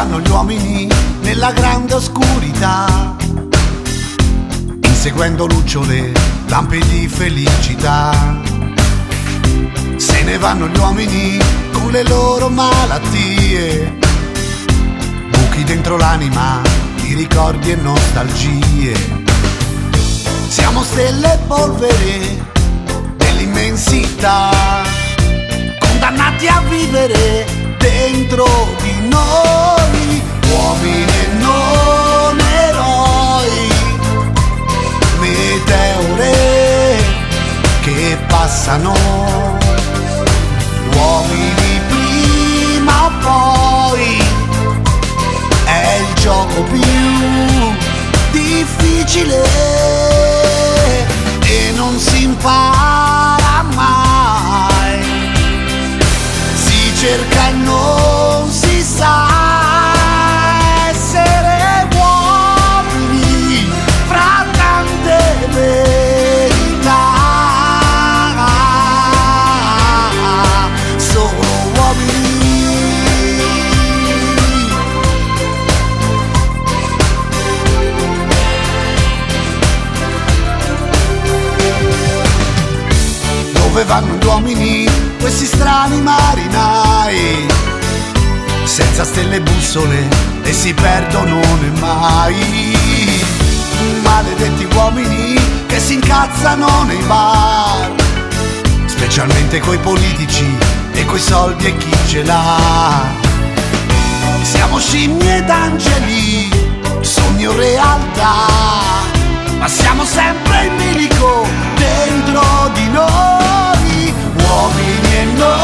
vanno gli uomini nella grande oscurità, inseguendo lucciole, lampi di felicità. Se ne vanno gli uomini con le loro malattie, buchi dentro l'anima di ricordi e nostalgie. Siamo stelle e polvere dell'immensità, condannati a vivere dentro di noi, uomini e non eroi, meteore che passano, uomini prima o poi, è il gioco più difficile e non si impara mai, si cerca e non si sa essere uomini fra tante verità, solo uomini. Dove vanno gli uomini, questi strani marinai, senza stelle e bussole e si perdono mai. Maledetti uomini che si incazzano nei bar, specialmente coi politici e coi soldi e chi ce l'ha. Siamo scimmie ed angeli, sogni o realtà, ma siamo sempre in bilico dentro di noi, uomini e noi.